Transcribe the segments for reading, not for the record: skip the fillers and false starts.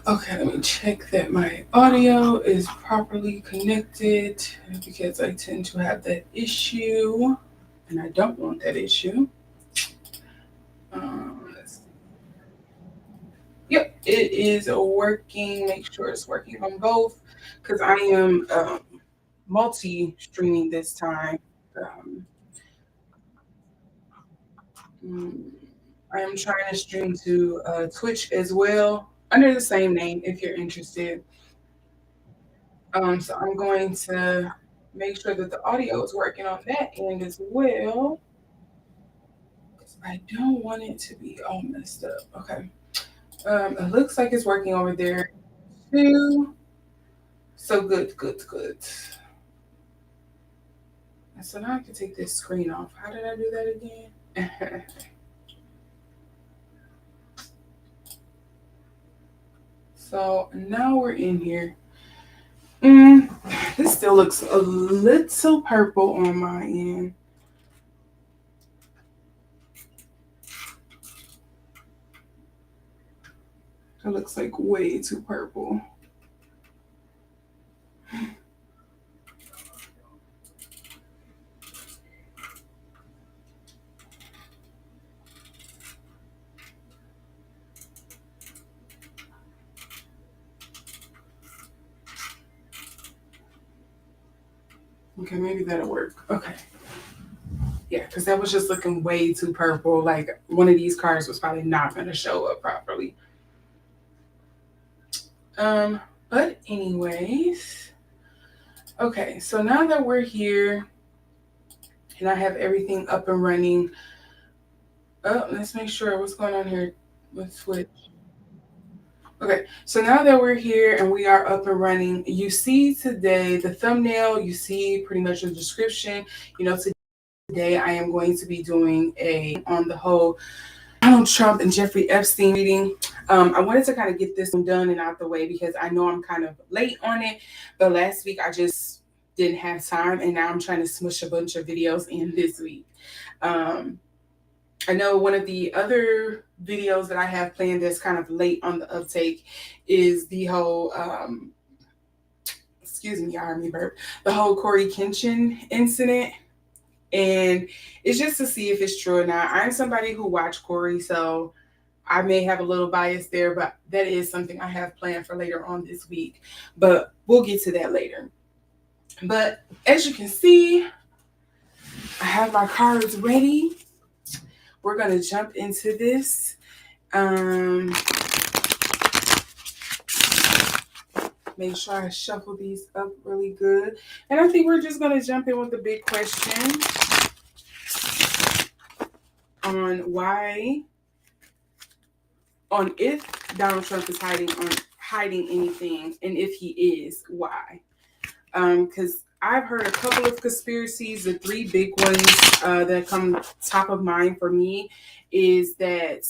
Okay, let me check that my audio is properly connected because I tend to have that issue and I don't want that issue. Yep, it is working. Make sure it's working on both because I am multi-streaming this time. Um, mm, I am trying to stream to Twitch as well under the same name if you're interested. So I'm going to make sure that the audio is working on that end as well. I don't want it to be all messed up. Okay. It looks like it's working over there too. So good, good, good. So now I can take this screen off. How did I do that again? So now we're in here. This still looks a little purple on my end. It looks like way too purple. Okay, maybe that'll work. Okay. Yeah, because that was just looking way too purple. Like one of these cards was probably not going to show up properly. But anyways, okay. So now that we're here and I have everything up and running, let's make sure what's going on here with Twitch. Okay, so now that we're here and we are up and running, you see today the thumbnail, you see pretty much the description. Today I am going to be doing on the whole Donald Trump and Jeffrey Epstein reading. I wanted to kind of get this one done and out the way because I know I'm kind of late on it, but last week I just didn't have time and now I'm trying to smush a bunch of videos in this week. I know one of the other videos that I have planned that's kind of late on the uptake is the whole, excuse me, Army burp, the whole Corey Kenshin incident. And it's just to see if it's true or not. I'm somebody who watched Corey, so I may have a little bias there, but that is something I have planned for later on this week. But we'll get to that later. But as you can see, I have my cards ready. We're going to jump into this. Make sure I shuffle these up really good. And I think we're just going to jump in with the big question on if Donald Trump is hiding anything, and if he is, why? Because I've heard a couple of conspiracies. The three big ones that come top of mind for me is that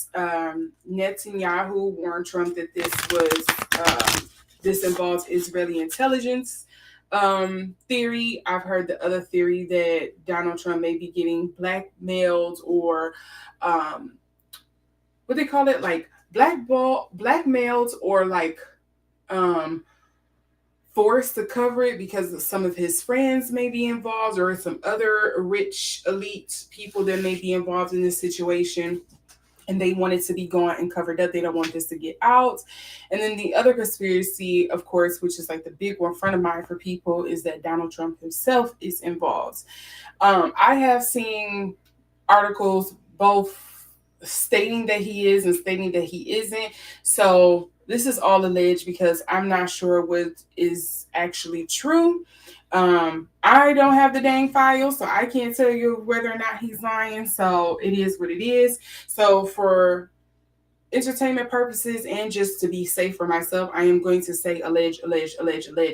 Netanyahu warned Trump that this involves Israeli intelligence theory. I've heard the other theory that Donald Trump may be getting blackmailed or what they call it, like blackmailed or like forced to cover it because some of his friends may be involved or some other rich elite people that may be involved in this situation. And they want it to be gone and covered up. They don't want this to get out. And then the other conspiracy, of course, which is like the big one front of mind for people, is that Donald Trump himself is involved. I have seen articles both stating that he is and stating that he isn't. So this is all alleged because I'm not sure what is actually true. I don't have the dang file, so I can't tell you whether or not he's lying. So it is what it is. So for entertainment purposes and just to be safe for myself, I am going to say alleged,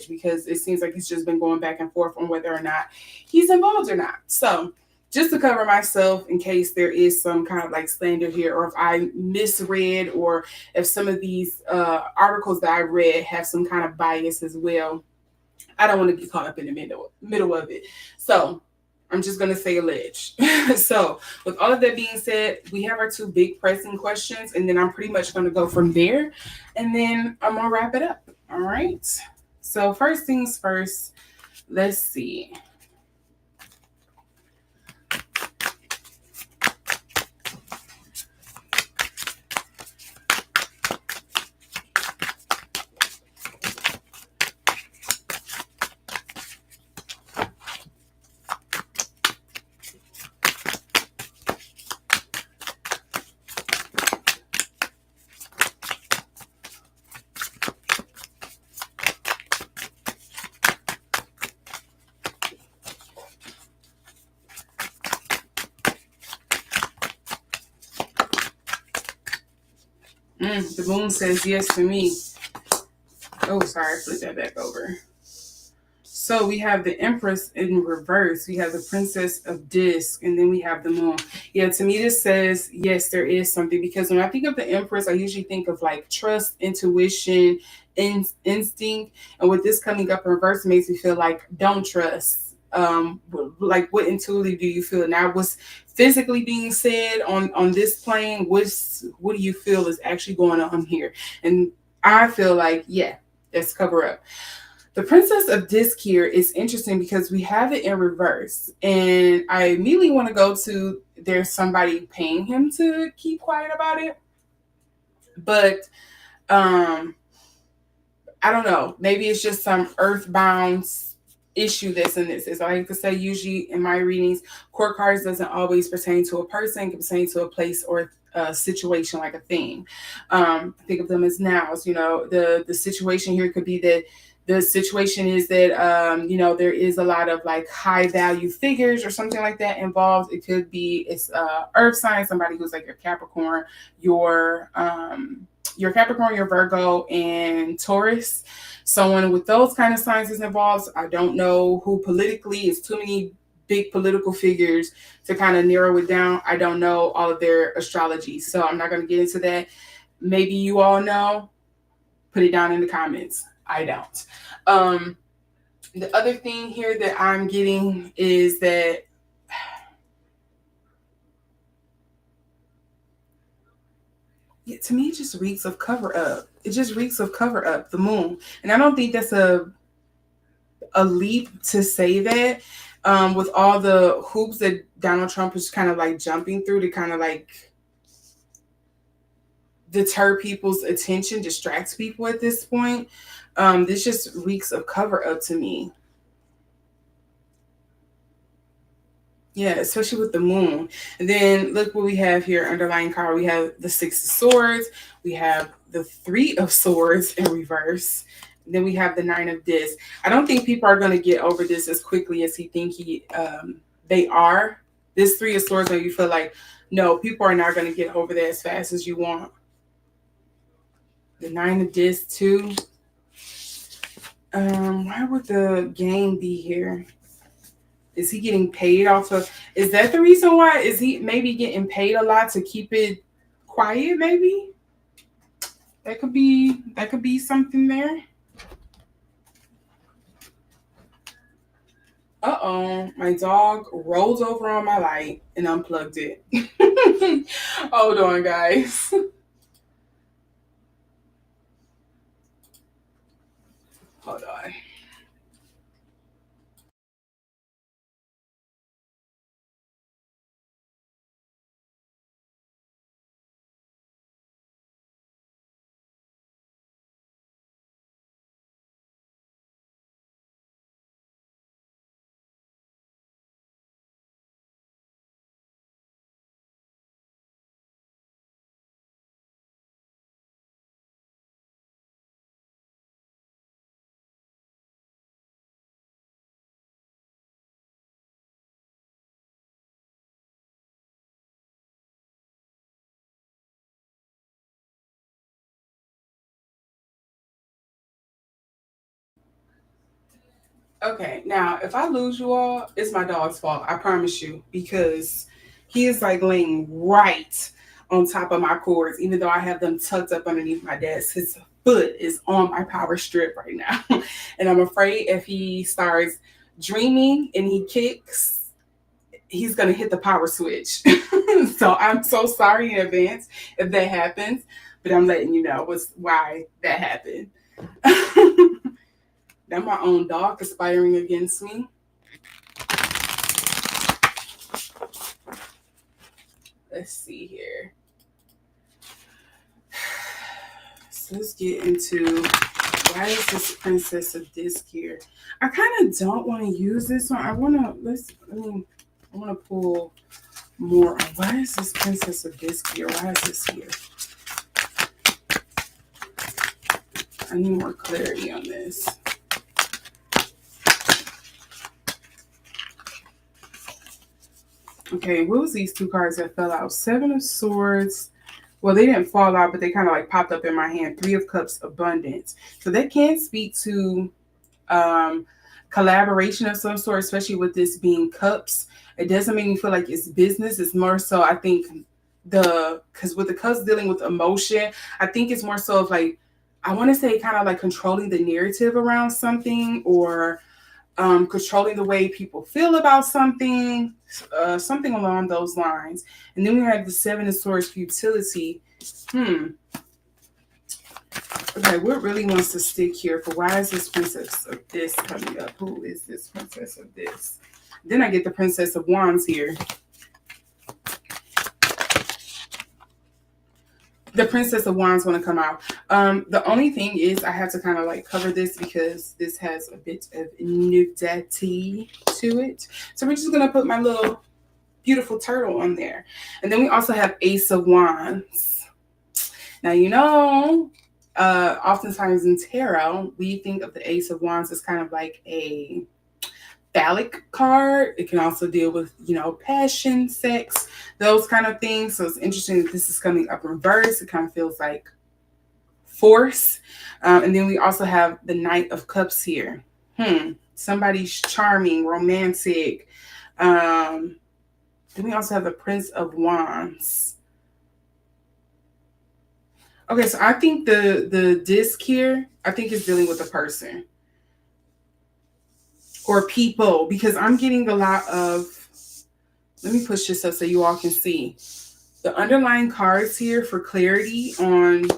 because it seems like he's just been going back and forth on whether or not he's involved or not. So just to cover myself in case there is some kind of like slander here, or if I misread, or if some of these articles that I read have some kind of bias as well. I don't want to get caught up in the middle of it. So I'm just going to say alleged. So with all of that being said, we have our two big pressing questions, and then I'm pretty much going to go from there, and then I'm going to wrap it up. All right. So first things first, let's see. The moon says yes for me. Oh, sorry, flip that back over. So we have the Empress in reverse. We have the Princess of Disc, and then we have the Moon. Yeah, to me this says, yes, there is something. Because when I think of the Empress, I usually think of like trust, intuition, instinct. And with this coming up in reverse, it makes me feel like don't trust. Like what intuitively do you feel? Now what's physically being said on this plane, what do you feel is actually going on here? And I feel like, yeah, that's cover up. The Princess of Disc here is interesting because we have it in reverse. And I immediately want to go to there's somebody paying him to keep quiet about it. But I don't know. Maybe it's just some earthbound issue that's in this. As I like to say, usually in my readings, court cards doesn't always pertain to a person. It can pertain to a place or a situation, like a thing. Think of them as nows. You know, the situation here could be that the situation is that, there is a lot of like high value figures or something like that involved. It could be it's earth sign, somebody who's like your Capricorn, your Capricorn, your Virgo, and Taurus. Someone with those kind of signs is involved. I don't know who politically. It's too many big political figures to kind of narrow it down. I don't know all of their astrology, so I'm not going to get into that. Maybe you all know. Put it down in the comments. I don't. The other thing here that I'm getting is that Yeah, to me, it just reeks of cover up. It just reeks of cover up, the moon. And I don't think that's a leap to say that, with all the hoops that Donald Trump is kind of like jumping through to kind of like deter people's attention, distracts people at this point. This just reeks of cover up to me. Yeah, especially with the moon. And then look what we have here underlying card. We have the Six of Swords. We have the Three of Swords in reverse. And then we have the Nine of Discs. I don't think people are going to get over this as quickly as they are. This Three of Swords, where you feel like, no, people are not going to get over that as fast as you want. The Nine of Discs too. Why would the game be here? Is he getting paid off of? Is that the reason why? Is he maybe getting paid a lot to keep it quiet? Maybe that could be something there. Uh-oh, my dog rolled over on my light and unplugged it. Hold on, guys. Hold on. Okay, now if I lose you all, it's my dog's fault. I promise you, because he is like laying right on top of my cords, even though I have them tucked up underneath my desk. His foot is on my power strip right now, and I'm afraid if he starts dreaming and he kicks, he's gonna hit the power switch. So I'm so sorry in advance if that happens, but I'm letting you know why that happened. That my own dog conspiring against me. Let's see here. So let's get into, why is this Princess of Disc here? I kind of don't want to use this one. I want to pull more. Why is this Princess of Disc here? Why is this here? I need more clarity on this. Okay, what was these two cards that fell out? Seven of Swords. Well, they didn't fall out, but they kind of like popped up in my hand. Three of Cups, Abundance. So that can speak to collaboration of some sort, especially with this being cups. It doesn't make me feel like it's business. It's more so, I think, because with the cups dealing with emotion, I think it's more so of like, I want to say kind of like controlling the narrative around something, or controlling the way people feel about something, something along those lines. And then we have the Seven of Swords, Futility. Okay, what really wants to stick here? For why is this Princess of This coming up? Who is this Princess of This? Then I get the Princess of Wands here. The Princess of Wands want to come out. The only thing is I have to kind of like cover this because this has a bit of nudity to it. So we're just going to put my little beautiful turtle on there. And then we also have Ace of Wands. Now, you know, oftentimes in tarot, we think of the Ace of Wands as kind of like a phallic card. It can also deal with, you know, passion, sex, those kind of things. So it's interesting that this is coming up in reverse. It kind of feels like force. And then we also have the Knight of Cups here. Somebody's charming, romantic. Then we also have the Prince of Wands. Okay, so I think the disc here, I think is dealing with a person or people, because I'm getting a lot of, let me push this up so you all can see. The underlying cards here for clarity on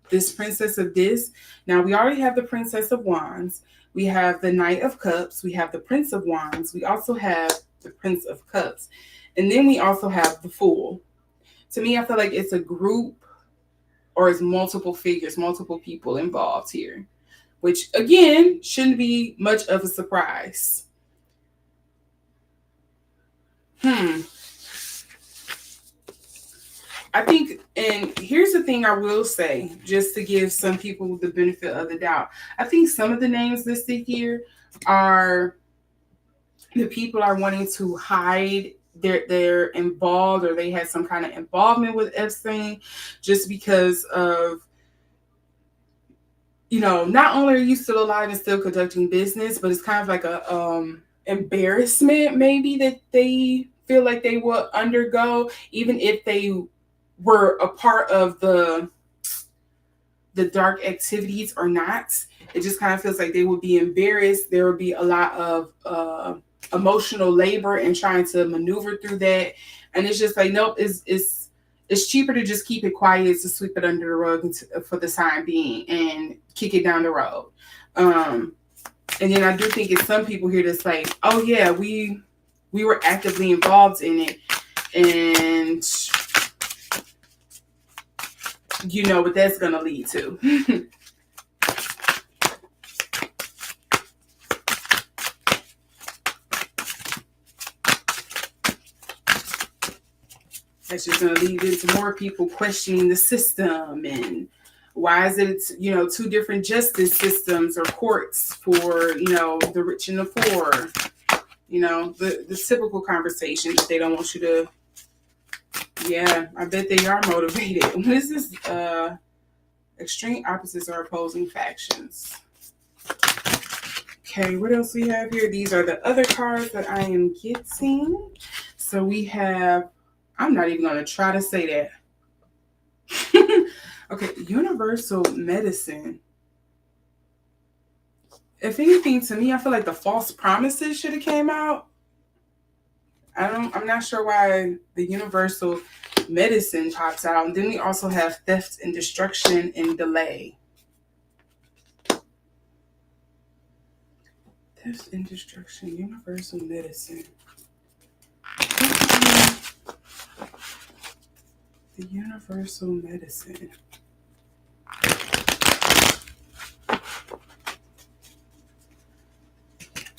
this Princess of this. Now, we already have the Princess of Wands. We have the Knight of Cups. We have the Prince of Wands. We also have the Prince of Cups. And then we also have the Fool. To me, I feel like it's a group or it's multiple figures, multiple people involved here, which, again, shouldn't be much of a surprise. I think, and here's the thing I will say, just to give some people the benefit of the doubt. I think some of the names listed here are the people are wanting to hide they're involved or they had some kind of involvement with Epstein just because of, not only are you still alive and still conducting business, but it's kind of like a embarrassment maybe that they feel like they will undergo, even if they were a part of the dark activities or not. It just kind of feels like they would be embarrassed. There would be a lot of emotional labor in trying to maneuver through that. And it's just like, nope, it's cheaper to just keep it quiet, to sweep it under the rug for the time being and kick it down the road. And then I do think it's some people here that's like, oh yeah, we were actively involved in it. And you know what that's going to lead to. That's just going to lead into more people questioning the system and why is it, two different justice systems or courts for, the rich and the poor, the typical conversation that they don't want you to. Yeah, I bet they are motivated. What is this? Extreme opposites are opposing factions. Okay, what else we have here? These are the other cards that I am getting. So we have, I'm not even going to try to say that. Okay, universal medicine. If anything, to me, I feel like the false promises should have came out. I'm not sure why the universal medicine pops out. And then we also have theft and destruction and delay. Theft and destruction, universal medicine. The universal medicine.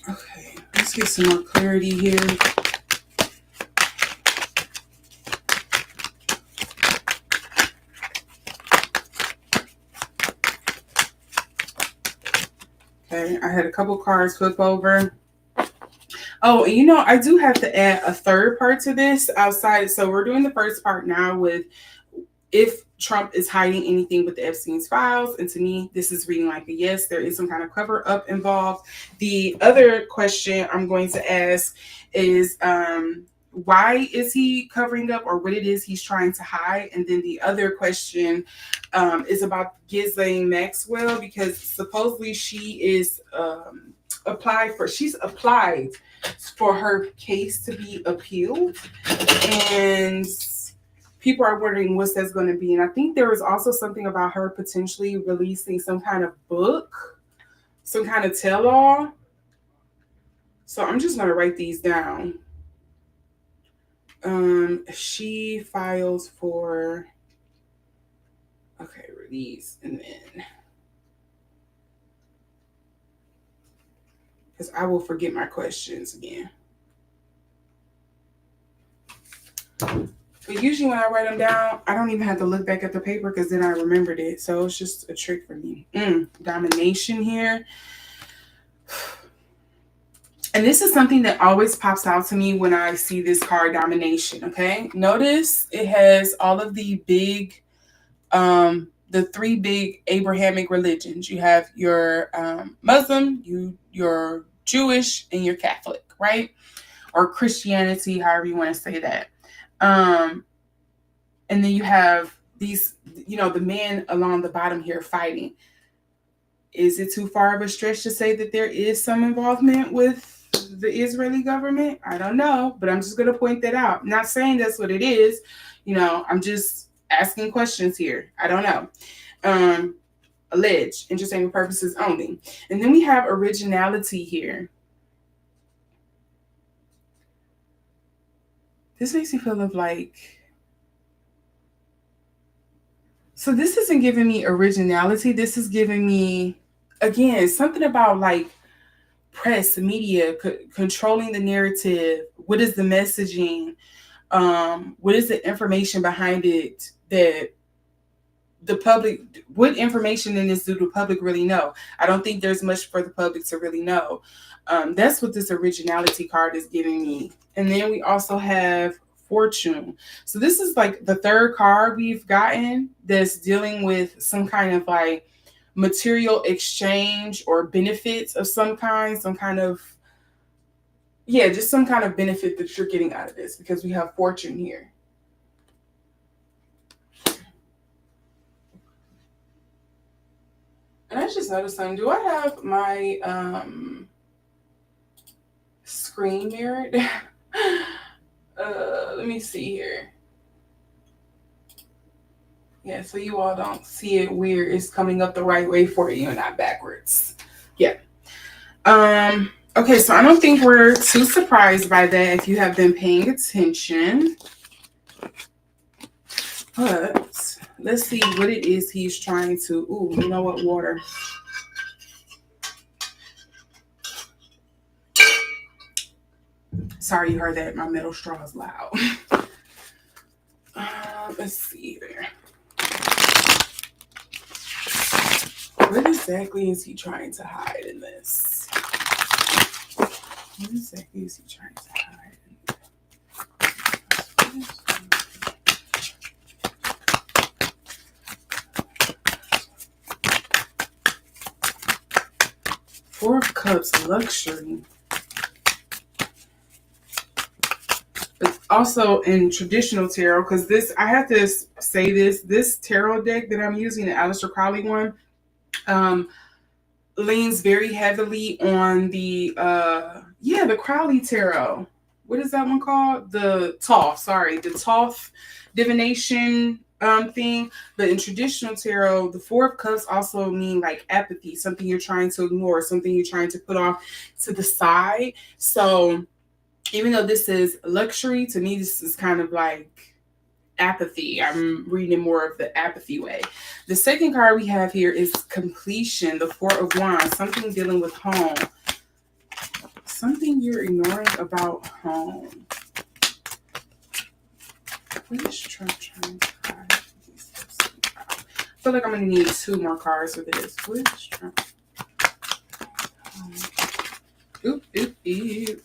Okay, let's get some more clarity here. Okay, I had a couple cards flip over. Oh, and I do have to add a third part to this outside. So we're doing the first part now with if Trump is hiding anything with the Epstein's files. And to me, this is reading like a yes, there is some kind of cover up involved. The other question I'm going to ask is why is he covering up or what it is he's trying to hide? And then the other question is about Ghislaine Maxwell, because supposedly she is applied for her case to be appealed. And people are wondering what that's going to be. And I think there was also something about her potentially releasing some kind of book, some kind of tell-all. So I'm just going to write these down. She files for, release, and then, because I will forget my questions again. But usually when I write them down, I don't even have to look back at the paper because then I remembered it. So it's just a trick for me. Domination here. And this is something that always pops out to me when I see this card, domination, okay? Notice it has all of the big, the three big Abrahamic religions. You have your Muslim, you're Jewish, and you're Catholic, right? Or Christianity, however you want to say that. And then you have these, the men along the bottom here fighting. Is it too far of a stretch to say that there is some involvement with the Israeli government? I don't know, but I'm just going to point that out. I'm not saying that's what it is. I'm just asking questions here. I don't know. Alleged, entertainment purposes only. And then we have originality here. This makes me feel of like, so this isn't giving me originality. This is giving me, again, something about like press, media, controlling the narrative. What is the messaging? What is the information behind it that the public, what information in this do the public really know? I don't think there's much for the public to really know. That's what this originality card is giving me. And then we also have fortune. So this is like the third card we've gotten that's dealing with some kind of like material exchange or benefits of some kind, just some kind of benefit that you're getting out of this, because we have fortune here. And I just noticed something. Do I have my screen mirrored? Let me see here. Yeah, so you all don't see it where it's coming up the right way for you and not backwards. Yeah. Okay, so I don't think we're too surprised by that if you have been paying attention. But let's see what it is he's trying to. Ooh, you know what? Water. Sorry you heard that. My metal straw is loud. Let's see there. What exactly is he trying to hide in this? What exactly is he trying to hide in this? Four of Cups, luxury. But also in traditional tarot, because this, I have to say this tarot deck that I'm using, the Aliester Crowley one, leans very heavily on the Crowley tarot. What is that one called? The Thoth divination thing. But in traditional tarot, the Four of Cups also mean like apathy, something you're trying to ignore, something you're trying to put off to the side. So even though this is luxury, to me this is kind of like apathy. I'm reading more of the apathy way. The second card we have here is completion, the Four of Wands, something dealing with home. Something you're ignoring about home. What is Trump trying to hide? I feel like I'm going to need 2 more cards for this. What is Trump? Oop, oop, oop.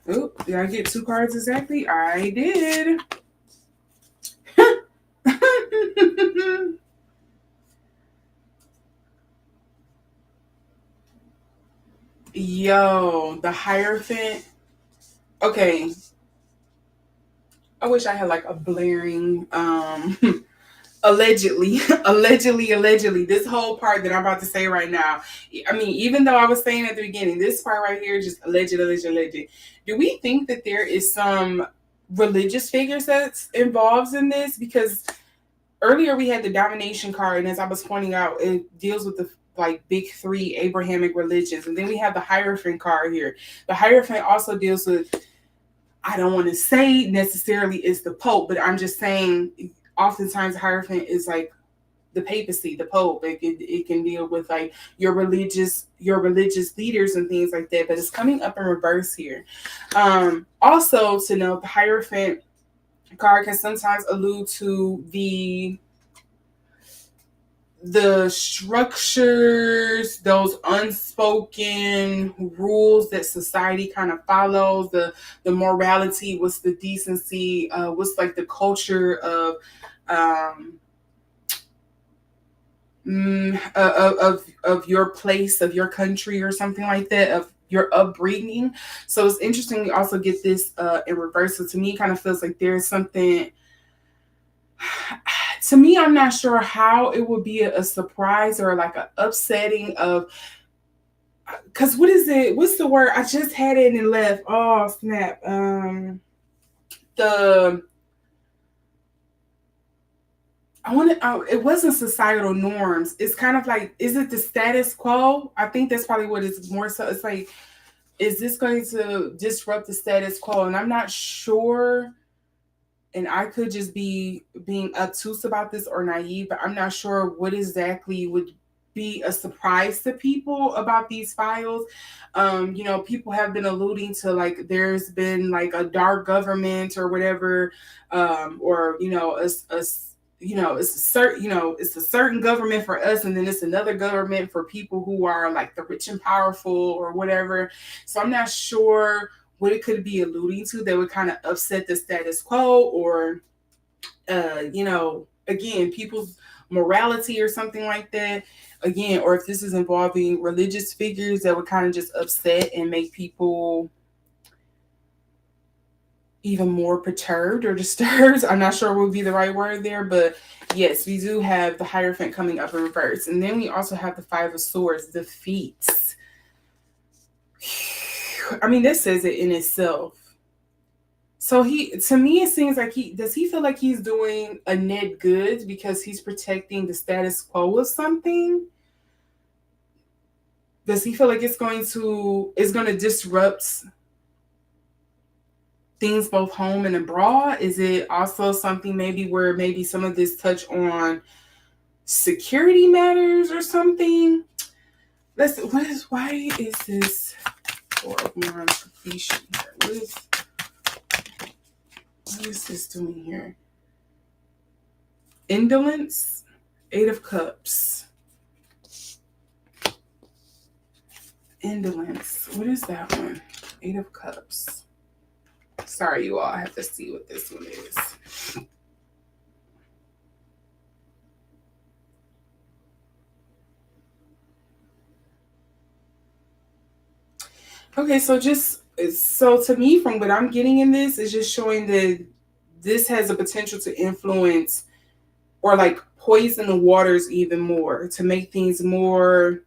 Oh, did I get 2 cards exactly? I did. Yo, the Hierophant. Okay. I wish I had like a blaring allegedly, this whole part that I'm about to say right now. I mean, even though I was saying at the beginning, this part right here is just alleged. Do we think that there is some religious figures that's involved in this? Because earlier we had the domination card, and as I was pointing out, it deals with the like big 3 Abrahamic religions. And then we have the Hierophant card here. The Hierophant also deals with, I don't want to say necessarily it's the Pope, but I'm just saying oftentimes the Hierophant is like the papacy, the Pope. It can deal with like your religious leaders and things like that, but it's coming up in reverse here. Also to note, the Hierophant card can sometimes allude to the structures, those unspoken rules that society kind of follows, the morality, what's the decency, what's like the culture of your place, of your country or something like that, of your upbringing. So it's interesting. We also get this in reverse. So to me, it kind of feels like there's something. To me, I'm not sure how it would be a surprise or like an upsetting of. Because what is it? What's the word? I just had it and it left. Oh snap! The I want to. It wasn't societal norms. It's kind of like, is it the status quo? I think that's probably what it's more so. It's like, is this going to disrupt the status quo? And I'm not sure. And I could just be being obtuse about this or naive, but I'm not sure what exactly would be a surprise to people about these files. People have been alluding to like there's been like a dark government or whatever, or it's a certain it's a certain government for us, and then it's another government for people who are like the rich and powerful or whatever. So I'm not sure what it could be alluding to that would kind of upset the status quo, or again, people's morality or something like that, again, or if this is involving religious figures that would kind of just upset and make people even more perturbed or disturbed. I'm not sure what would be the right word there, but yes, we do have the Hierophant coming up in reverse. And then we also have the Five of Swords, defeats. I mean, this says it in itself. So to me, it seems like does he feel like he's doing a net good because he's protecting the status quo of something? Does he feel like it's going to disrupt things both home and abroad? Is it also something maybe where maybe some of this touch on security matters or something? Why is this Four of Wands completion here? What is this doing here? Indolence, Eight of Cups. Indolence. What is that one? Eight of Cups. Sorry, you all. I have to see what this one is. Okay, so to me, from what I'm getting in this, is just showing that this has a potential to influence or like poison the waters even more, to make things more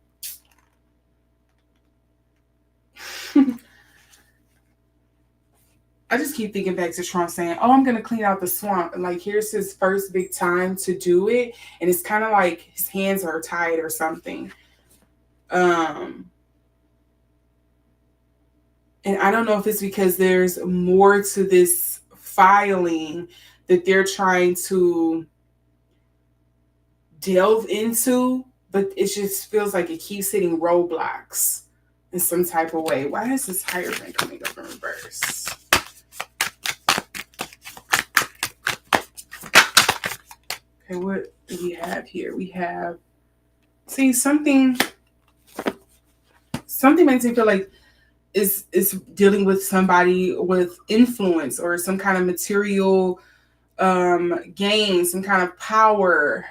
I just keep thinking back to Trump saying, "Oh, I'm going to clean out the swamp." And like, here's his first big time to do it. And it's kind of like his hands are tied or something. And I don't know if it's because there's more to this filing that they're trying to delve into, but it just feels like it keeps hitting roadblocks in some type of way. Why is this Hierophant coming up in reverse? Okay, what do we have here? We have, something makes me feel like is dealing with somebody with influence or some kind of material gain, some kind of power.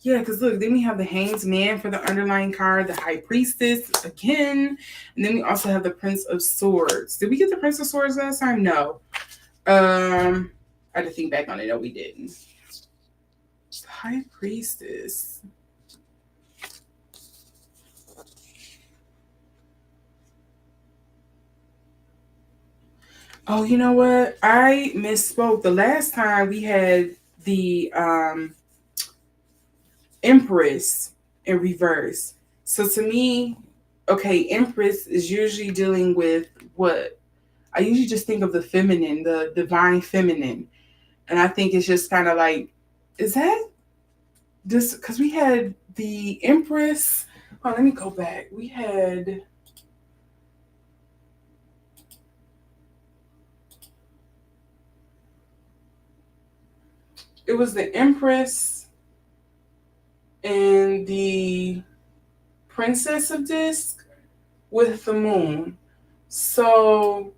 Yeah, because look, then we have the Hanged Man for the underlying card, the High Priestess again, and then we also have the Prince of Swords. Did we get the Prince of Swords last time? No. I had to think back on it. No, we didn't. The High Priestess. Oh, you know what? I misspoke. The last time we had the Empress in reverse. So to me, okay, Empress is usually dealing with what? I usually just think of the feminine, the divine feminine. And I think it's just kind of like, is that this? Because we had the Empress. Oh, let me go back. We had. It was the Empress and the Princess of Disc with the Moon. So,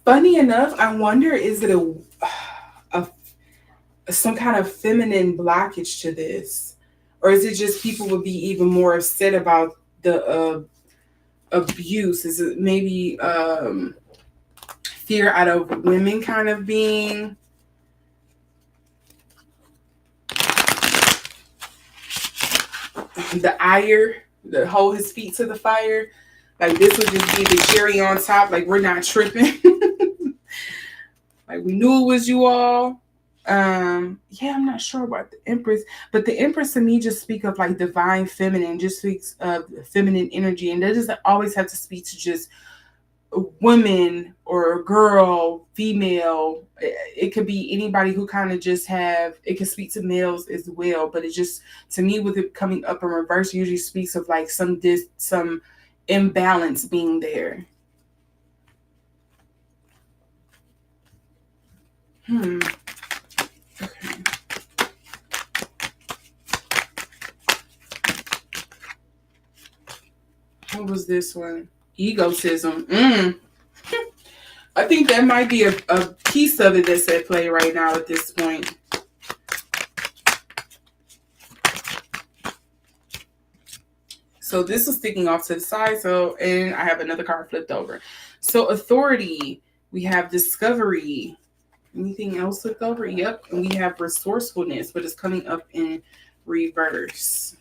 funny enough, I wonder, is it some kind of feminine blockage to this? Or is it just people would be even more upset about the abuse? Is it maybe fear out of women kind of being the ire, the hold his feet to the fire? Like this would just be the cherry on top. Like we're not tripping. Like we knew it was you all. Yeah, I'm not sure about the Empress, but the Empress to me just speak of like divine feminine, just speaks of feminine energy, and that doesn't always have to speak to just a woman or a girl, female. It could be anybody who kind of just have. It can speak to males as well, but it just to me with it coming up in reverse usually speaks of like some imbalance being there. Hmm. Okay. What was this one? Egotism. I think that might be a piece of it that's at play right now at this point. So this is sticking off to the side. So, and I have another card flipped over. So authority, we have discovery. Anything else flipped over? Yep. And we have resourcefulness, but it's coming up in reverse.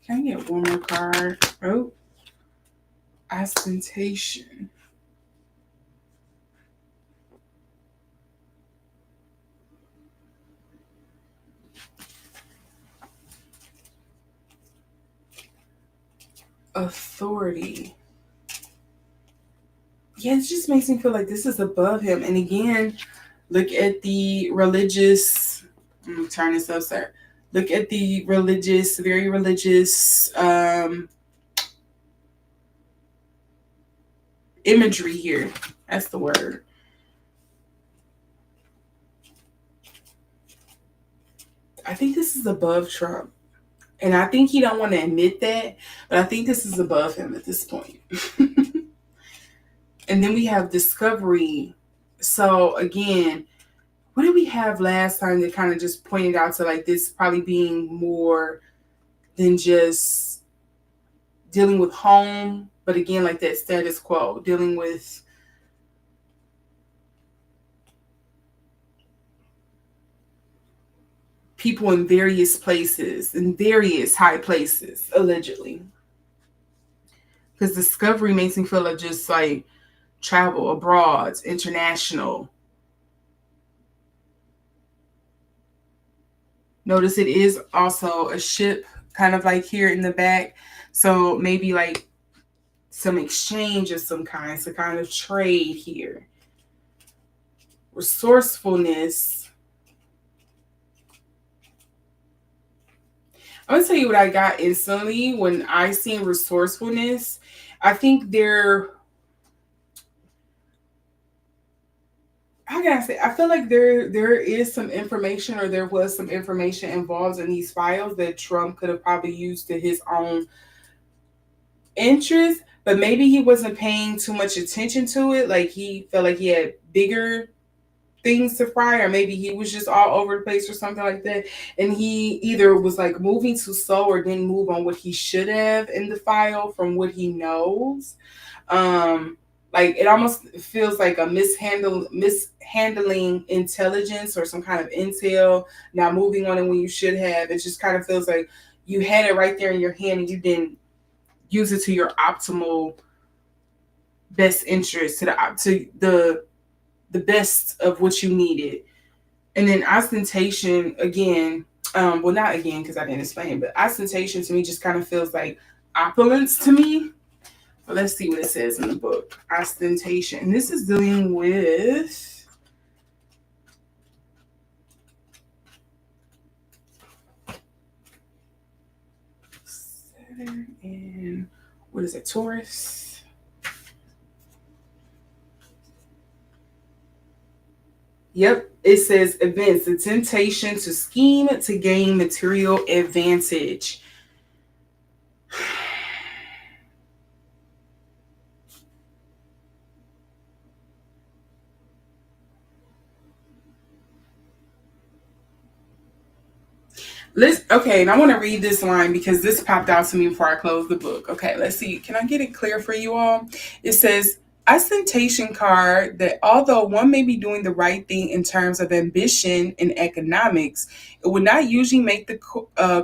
Can I get one more card? Oh, ostentation. Authority. Yeah, it just makes me feel like this is above him. And again, look at the religious. Let me turn this upside. Look at the religious, very religious imagery here. That's the word. I think this is above Trump. And I think he don't want to admit that, but I think this is above him at this point. And then we have discovery. So again, what did we have last time that kind of just pointed out to like this probably being more than just dealing with home, but again, like that status quo, dealing with people in various places, in various high places, allegedly. Because discovery makes me feel like just like travel abroad, international. Notice it is also a ship kind of like here in the back. So maybe like some exchange of some kind, some kind of trade here. Resourcefulness. I'm gonna tell you what I got instantly when I seen resourcefulness. I think how can I say? I feel like there is some information, or there was some information involved in these files that Trump could have probably used to his own interest, but maybe he wasn't paying too much attention to it. Like he felt like he had bigger things to fry, or maybe he was just all over the place or something like that. And he either was like moving too slow or didn't move on what he should have in the file from what he knows. Like it almost feels like a mishandling intelligence or some kind of intel, not moving on it when you should have. It just kind of feels like you had it right there in your hand and you didn't use it to your optimal best interest, to the best of what you needed. And then ostentation again, well not again because I didn't explain, but ostentation to me just kind of feels like opulence to me. But let's see what it says in the book. Ostentation. And this is dealing with Saturn and what is it, Taurus? Yep, it says events, the temptation to scheme to gain material advantage. Okay, and I want to read this line because this popped out to me before I closed the book. Okay, let's see. Can I get it clear for you all? It says, ostentation card that although one may be doing the right thing in terms of ambition and economics, it would not usually make the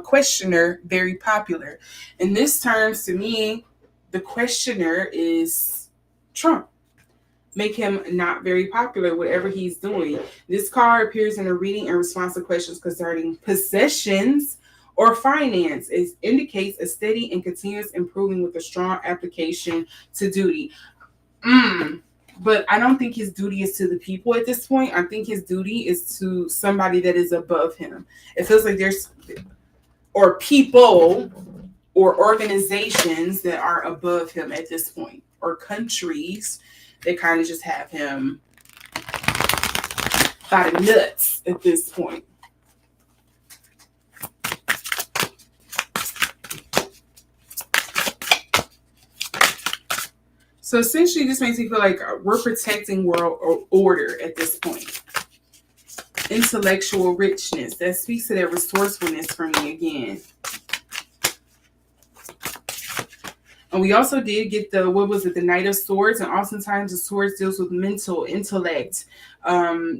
questioner very popular. In this terms, to me, the questioner is Trump. Make him not very popular, whatever he's doing. This card appears in a reading and response to questions concerning possessions or finance. It indicates a steady and continuous improving with a strong application to duty. But I don't think his duty is to the people at this point. I think his duty is to somebody that is above him. It feels like there's, or people or organizations that are above him at this point, or countries that kind of just have him by the nuts at this point. So essentially, this makes me feel like we're protecting world order at this point. Intellectual richness. That speaks to that resourcefulness for me again. And we also did get the, the Knight of Swords. And oftentimes the Swords deals with mental, intellect,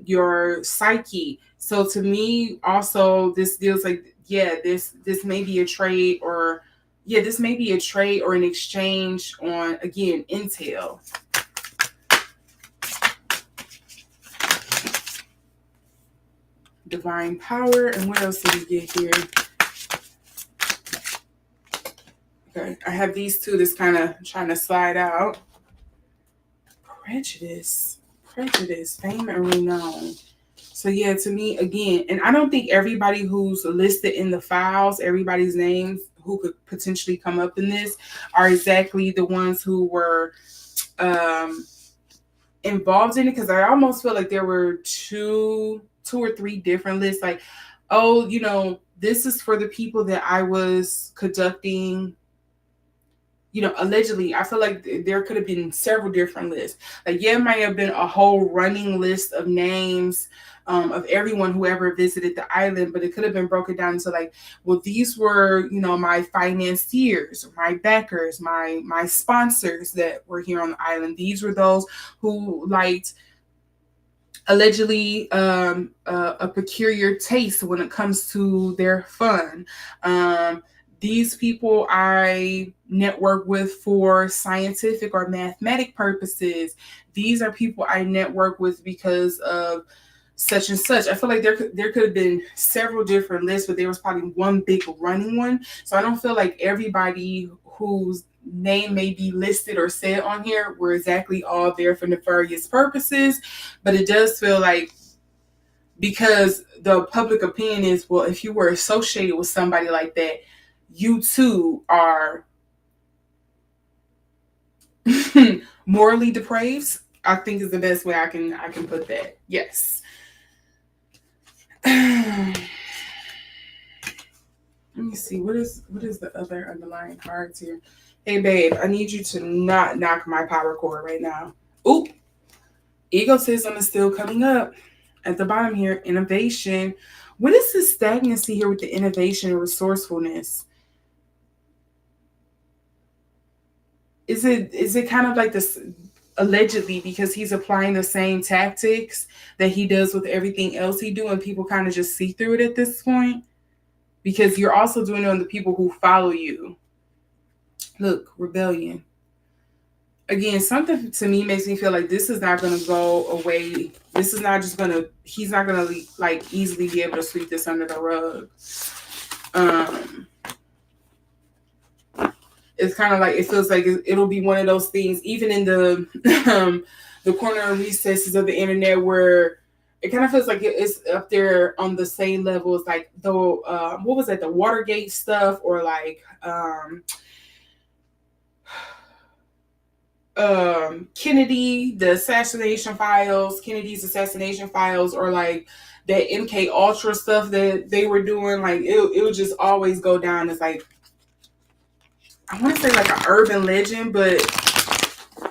your psyche. So to me, also, this deals like, this may be a trade or, this may be a trade or an exchange on, again, intel. Divine power. And what else did we get here? Okay, I have these two that's kind of trying to slide out. Prejudice, fame and renown. So yeah, to me, again, and I don't think everybody who's listed in the files, everybody's names who could potentially come up in this are exactly the ones who were involved in it, because I almost feel like there were two or three different lists. Like, oh, this is for the people that I was conducting, allegedly. I feel like there could have been several different lists. Like, it might have been a whole running list of names of everyone who ever visited the island, but it could have been broken down into like, well, these were, my financiers, my backers, my sponsors that were here on the island. These were those who liked allegedly a peculiar taste when it comes to their fun. These people I network with for scientific or mathematic purposes. These are people I network with because of such and such. I feel like there could have been several different lists, but there was probably one big running one. So I don't feel like everybody whose name may be listed or said on here were exactly all there for nefarious purposes. But it does feel like, because the public opinion is, well, if you were associated with somebody like that, you too are morally depraved, I think is the best way I can put that. Yes. Let me see. What is the other underlying cards here? Hey, babe, I need you to not knock my power cord right now. Oop. Egotism is still coming up at the bottom here. Innovation. What is this stagnancy here with the innovation and resourcefulness? Is it kind of like this, allegedly, because he's applying the same tactics that he does with everything else he do, and people kind of just see through it at this point? Because you're also doing it on the people who follow you. Look, rebellion. Again, something to me makes me feel like this is not going to go away. This is not just going to, he's not going to like easily be able to sweep this under the rug. It's kind of like, it feels like it'll be one of those things, even in the the corner recesses of the internet, where it kind of feels like it's up there on the same level as like the what was that, the Watergate stuff, or like Kennedy, the assassination files, Kennedy's assassination files, or like that MK Ultra stuff that they were doing. Like it would just always go down as like, I want to say like an urban legend, but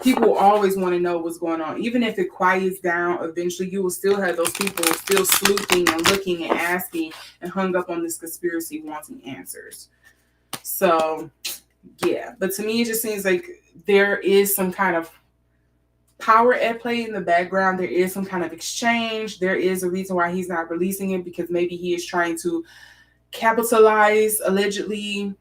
people always want to know what's going on. Even if it quiets down, eventually you will still have those people still sleuthing and looking and asking and hung up on this conspiracy wanting answers. So, yeah. But to me, it just seems like there is some kind of power at play in the background. There is some kind of exchange. There is a reason why he's not releasing it, because maybe he is trying to capitalize, allegedly,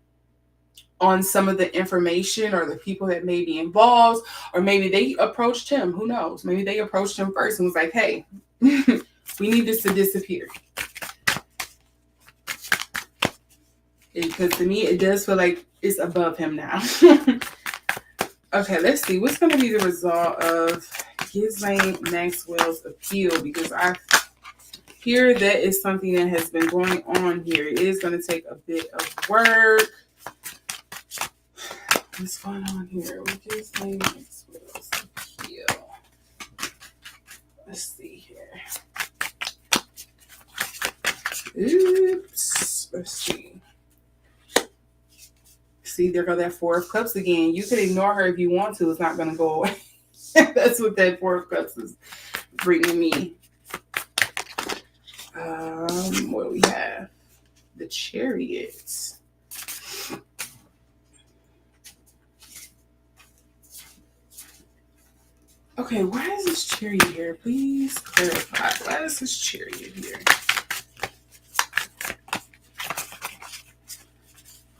on some of the information or the people that may be involved, or maybe they approached him. Who knows? Maybe they approached him first and was like, hey, we need this to disappear. Because to me, it does feel like it's above him now. Okay, let's see. What's going to be the result of Ghislaine Maxwell's appeal? Because I hear that is something that has been going on here. It is going to take a bit of work. What's going on here with Ghislaine Maxwell's appeal? Let's see here. Oops. Let's see. See, there go that Four of Cups again. You can ignore her if you want to. It's not going to go away. That's what that Four of Cups is bringing me. What do we have? The Chariot. Okay, why is this Chariot here? Please clarify. Why is this Chariot here?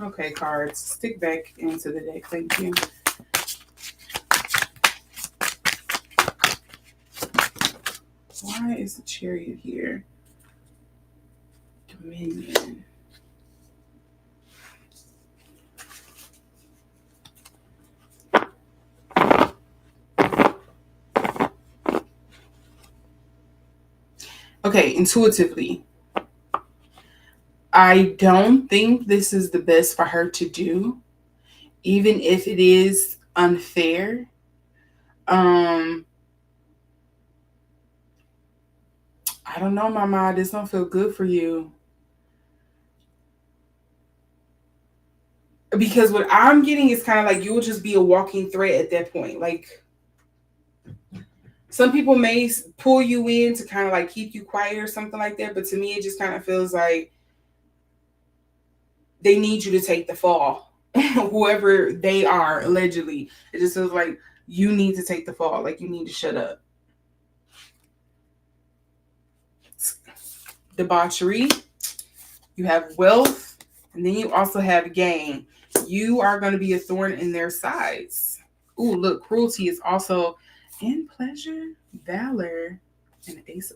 Okay, cards. Stick back into the deck. Thank you. Why is the Chariot here? Dominion. Okay, intuitively, I don't think this is the best for her to do, even if it is unfair. I don't know, Mama. This don't feel good for you. Because what I'm getting is kind of like you will just be a walking threat at that point. Like, some people may pull you in to kind of like keep you quiet or something like that. But to me, it just kind of feels like they need you to take the fall. Whoever they are, allegedly. It just feels like you need to take the fall. Like, you need to shut up. Debauchery. You have wealth. And then you also have gain. You are going to be a thorn in their sides. Ooh, look. Cruelty is also... in pleasure, valor, and ace.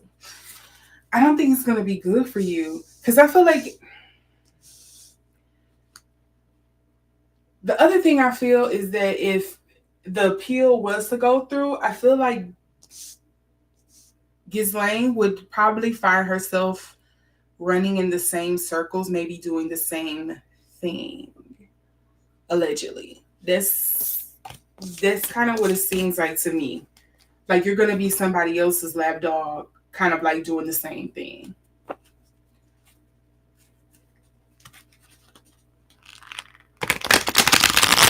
I don't think it's going to be good for you. Because I feel like... the other thing I feel is that if the appeal was to go through, I feel like Ghislaine would probably find herself running in the same circles, maybe doing the same thing, allegedly. That's kind of what it seems like to me. Like, you're going to be somebody else's lapdog, kind of like doing the same thing.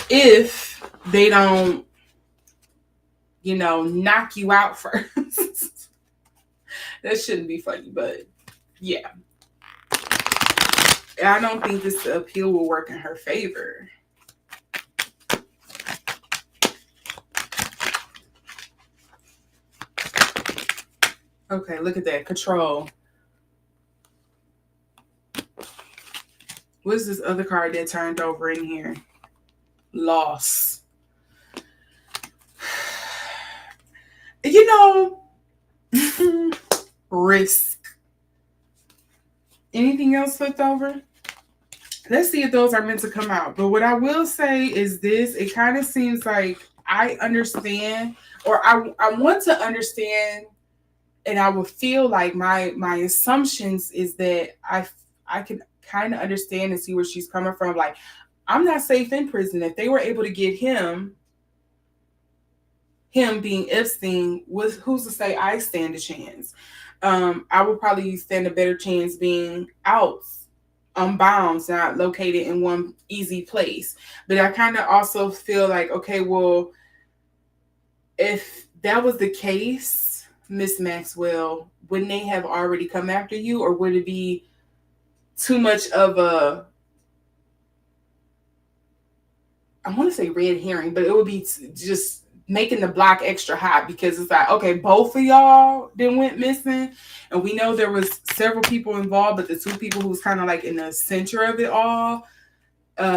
If they don't, knock you out first. That shouldn't be funny, but yeah. I don't think this appeal will work in her favor. Okay, look at that. Control. What's this other card that turned over in here? Loss. Risk. Anything else flipped over? Let's see if those are meant to come out. But what I will say is this. It kind of seems like I understand, or I want to understand, and I will feel like my assumptions is that I can kind of understand and see where she's coming from. Like, I'm not safe in prison. If they were able to get him being Epstein, who's to say I stand a chance? I would probably stand a better chance being out, unbound, not located in one easy place. But I kind of also feel like, okay, well, if that was the case, Miss Maxwell, wouldn't they have already come after you, or would it be too much of a, I want to say red herring, but it would be just making the block extra hot, because it's like, okay, both of y'all then went missing, and we know there was several people involved, but the two people who was kind of like in the center of it all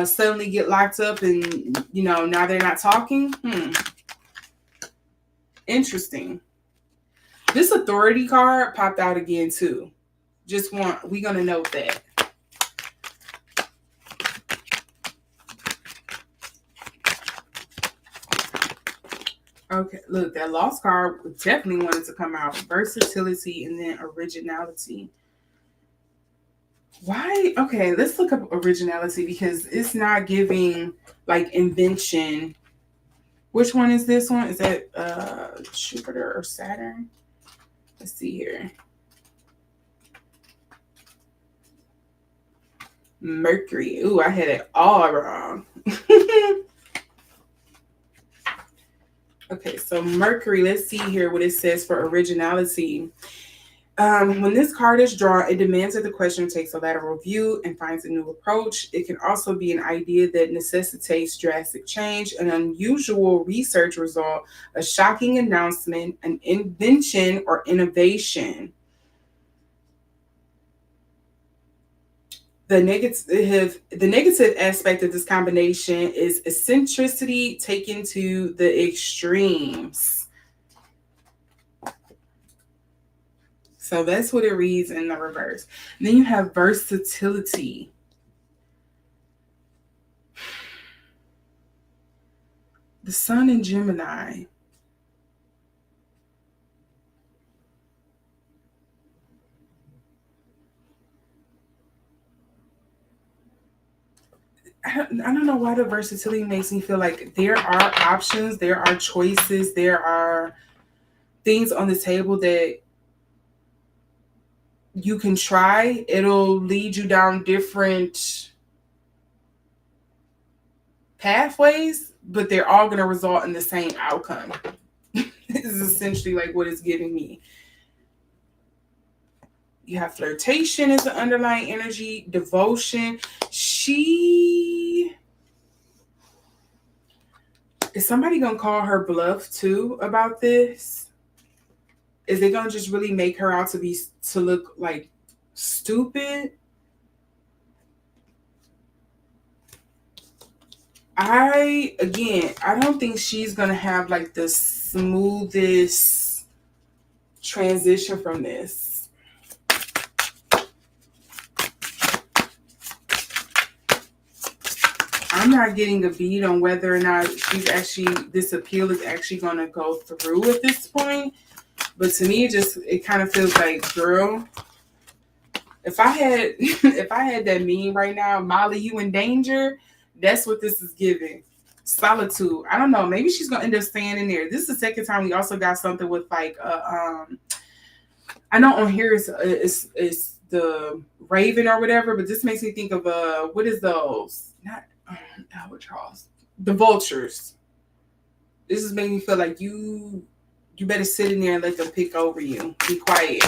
suddenly get locked up, and now they're not talking. Interesting. This authority card popped out again too. We gonna note that. Okay, look, that lost card definitely wanted to come out. Versatility and then originality. Why? Okay, let's look up originality, because it's not giving like invention. Which one is this one? Is that Jupiter or Saturn? Let's see here. Mercury. Ooh, I had it all wrong. Okay, so Mercury, let's see here what it says for originality. When this card is drawn, it demands that the questioner takes a lateral view and finds a new approach. It can also be an idea that necessitates drastic change, an unusual research result, a shocking announcement, an invention, or innovation. The negative aspect of this combination is eccentricity taken to the extremes. So that's what it reads in the reverse. And then you have versatility. The Sun in Gemini. I don't know why the versatility makes me feel like there are options, there are choices, there are things on the table that you can try. It'll lead you down different pathways, but they're all going to result in the same outcome. This is essentially like what it's giving me. You have flirtation as the underlying energy, devotion. Is somebody going to call her bluff too about this? Is they going to just really make her out to look like stupid? I don't think she's going to have like the smoothest transition from this. I'm not getting a beat on whether or not this appeal is actually going to go through at this point. But to me, it kind of feels like, girl, if I had that meme right now, Molly, you in danger. That's what this is giving. Solitude. I don't know. Maybe she's gonna end up staying in there. This is the second time we also got something with like I know on here it's the Raven or whatever, but this makes me think of what is those? Not albatross. The vultures. This is making me feel like you better sit in there and let them pick over you. Be quiet.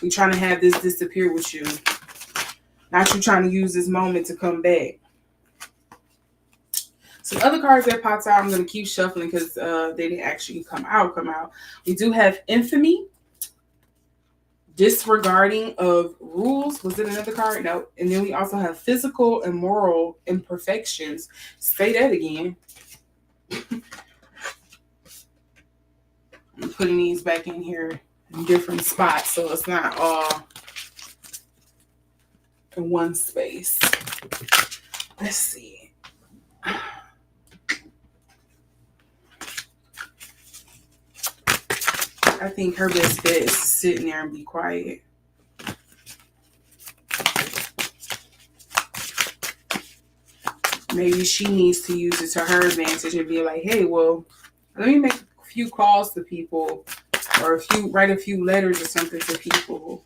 You're trying to have this disappear with you. Not you trying to use this moment to come back. Some other cards that popped out, I'm going to keep shuffling because they didn't actually come out. We do have infamy. Disregarding of rules. Was it another card? No. And then we also have physical and moral imperfections. Say that again. I'm putting these back in here in different spots so it's not all in one space. Let's see. I think her best bet is to sit in there and be quiet. Maybe she needs to use it to her advantage and be like, hey, well, let me make a few calls to people or write a few letters or something to people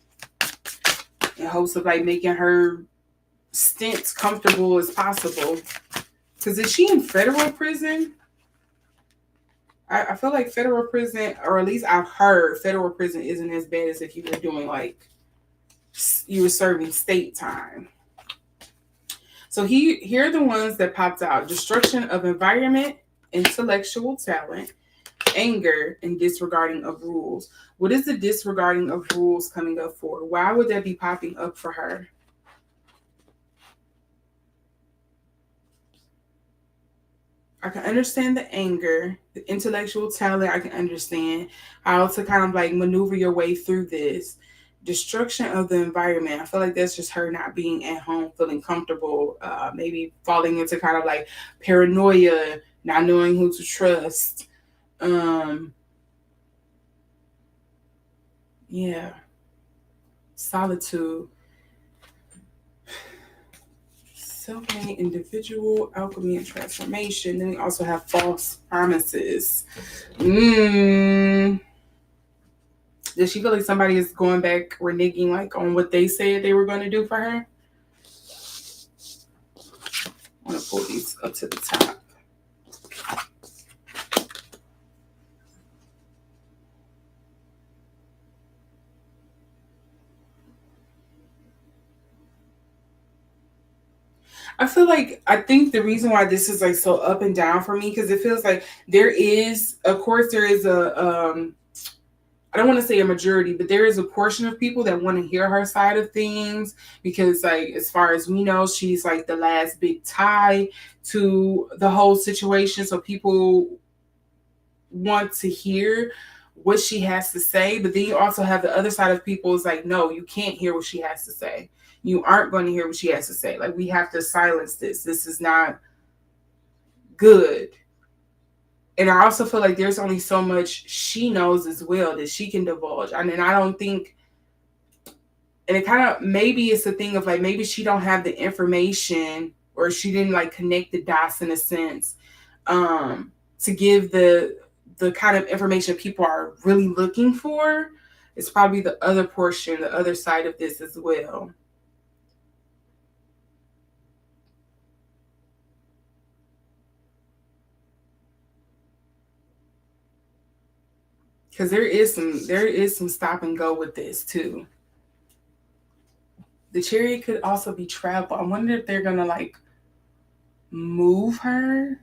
in hopes of like making her stint comfortable as possible. Because is she in federal prison? I feel like federal prison, or at least I've heard federal prison isn't as bad as if you were doing like you were serving state time. So here are the ones that popped out: destruction of environment, intellectual talent, anger, and disregarding of rules. What is the disregarding of rules coming up for? Why would that be popping up for her? I can understand the anger, the intellectual talent. I can understand how to kind of like maneuver your way through this. Destruction of the environment. I feel like that's just her not being at home, feeling comfortable, maybe falling into kind of like paranoia, not knowing who to trust. Um, yeah, solitude. Self-made individual, alchemy and transformation. Then we also have false promises. Does she feel like somebody is going back reneging like on what they said they were going to do for her? I want to pull these up to the top. I think the reason why this is like so up and down for me, because it feels like there is, of course, there is I don't want to say a majority, but there is a portion of people that want to hear her side of things because, like, as far as we know, she's like the last big tie to the whole situation. So people want to hear what she has to say, but then you also have the other side of people is like, no, you can't hear what she has to say. You aren't going to hear what she has to say. Like, we have to silence this. This is not good. And I also feel like there's only so much she knows as well that she can divulge. I mean, I don't think, and it kind of, maybe it's a thing of like, maybe she don't have the information or she didn't like connect the dots in a sense to give the kind of information people are really looking for. It's probably the other portion, the other side of this as well. Because there is some stop and go with this too. The chariot could also be travel. I wonder if they're gonna like move her.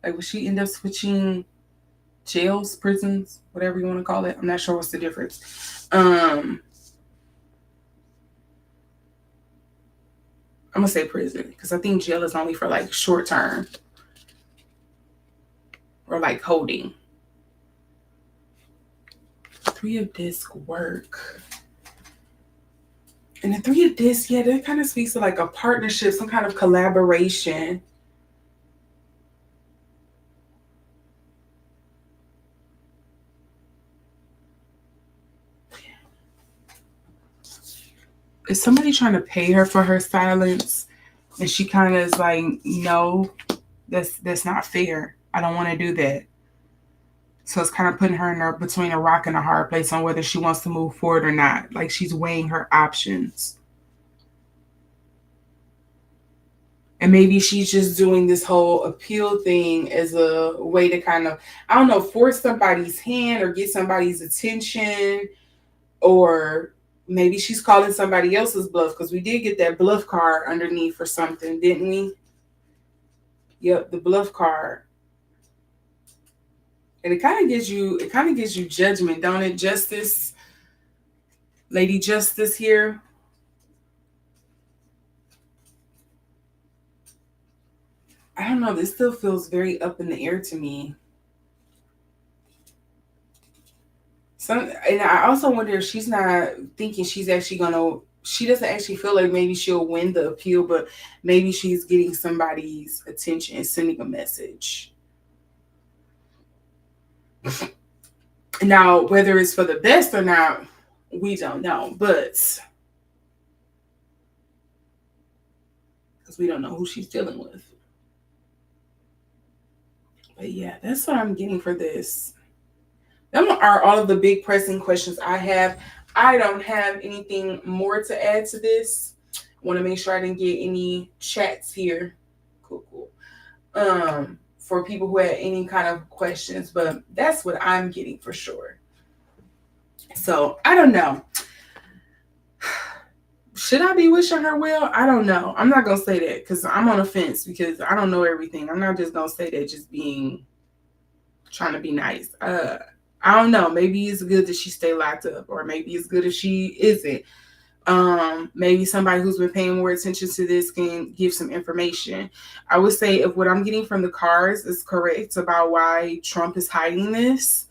Like, will she end up switching jails, prisons, whatever you want to call it? I'm not sure what's the difference. I'm gonna say prison because I think jail is only for like short term or like holding. Three of disc work. And the three of disc, yeah, that kind of speaks to like a partnership, some kind of collaboration. Is somebody trying to pay her for her silence? And she kind of is like, no, that's not fair. I don't want to do that. So it's kind of putting her between a rock and a hard place on whether she wants to move forward or not. Like, she's weighing her options. And maybe she's just doing this whole appeal thing as a way to kind of, I don't know, force somebody's hand or get somebody's attention. Or maybe she's calling somebody else's bluff because we did get that bluff card underneath for something, didn't we? Yep, the bluff card. And it kind of gives you judgment, don't it? Justice, Lady Justice here. I don't know. This still feels very up in the air to me. And I also wonder if she's not thinking she's actually gonna. She doesn't actually feel like maybe she'll win the appeal, but maybe she's getting somebody's attention and sending a message. Now, whether it's for the best or not, we don't know. But because we don't know who she's dealing with. But yeah, that's what I'm getting for this. Them are all of the big pressing questions I have. I don't have anything more to add to this. I want to make sure I didn't get any chats here. Cool. for people who had any kind of questions, but that's what I'm getting for sure. So I don't know. Should I be wishing her well? I don't know. I'm not gonna say that because I'm on a fence because I don't know everything. I'm not just gonna say that just being trying to be nice. I don't know. Maybe it's good that she stay locked up, or maybe it's good if she isn't. Maybe somebody who's been paying more attention to this can give some information. I would say if what I'm getting from the cards is correct about why Trump is hiding this,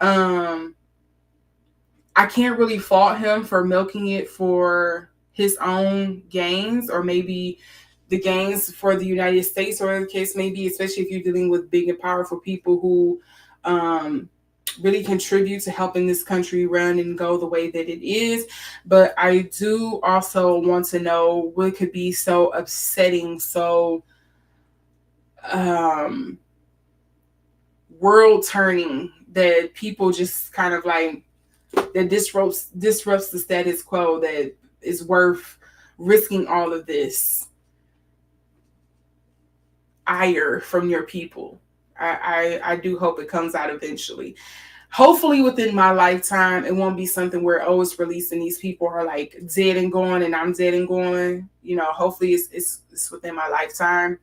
I can't really fault him for milking it for his own gains, or maybe the gains for the United States, or the case may be, especially if you're dealing with big and powerful people who really contribute to helping this country run and go the way that it is. But I do also want to know what could be so upsetting, so world turning, that people just kind of like, that disrupts the status quo, that is worth risking all of this ire from your people. I do hope it comes out eventually. Hopefully within my lifetime. It won't be something where, oh, it's released and these people are like dead and gone and I'm dead and gone. You know, hopefully it's within my lifetime.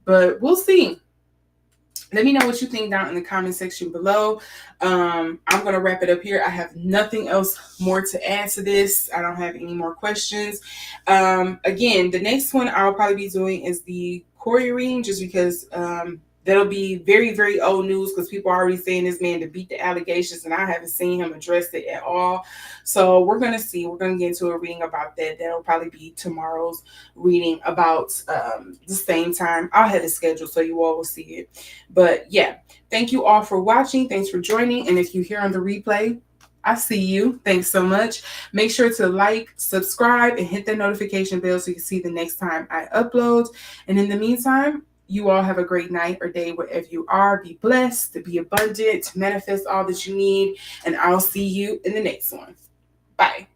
But we'll see. Let me know what you think down in the comment section below. I'm going to wrap it up here. I have nothing else more to add to this. I don't have any more questions. Again, the next one I'll probably be doing is the Corey reading, just because that'll be very, very old news, because people are already saying this man to beat the allegations, and I haven't seen him address it at all. So we're going to see. We're going to get into a reading about that. That'll probably be tomorrow's reading about the same time. I'll have it scheduled so you all will see it. But yeah, thank you all for watching. Thanks for joining. And if you're here on the replay, I see you. Thanks so much. Make sure to like, subscribe, and hit that notification bell so you can see the next time I upload. And in the meantime, you all have a great night or day wherever you are. Be blessed, to be abundant, to manifest all that you need. And I'll see you in the next one. Bye.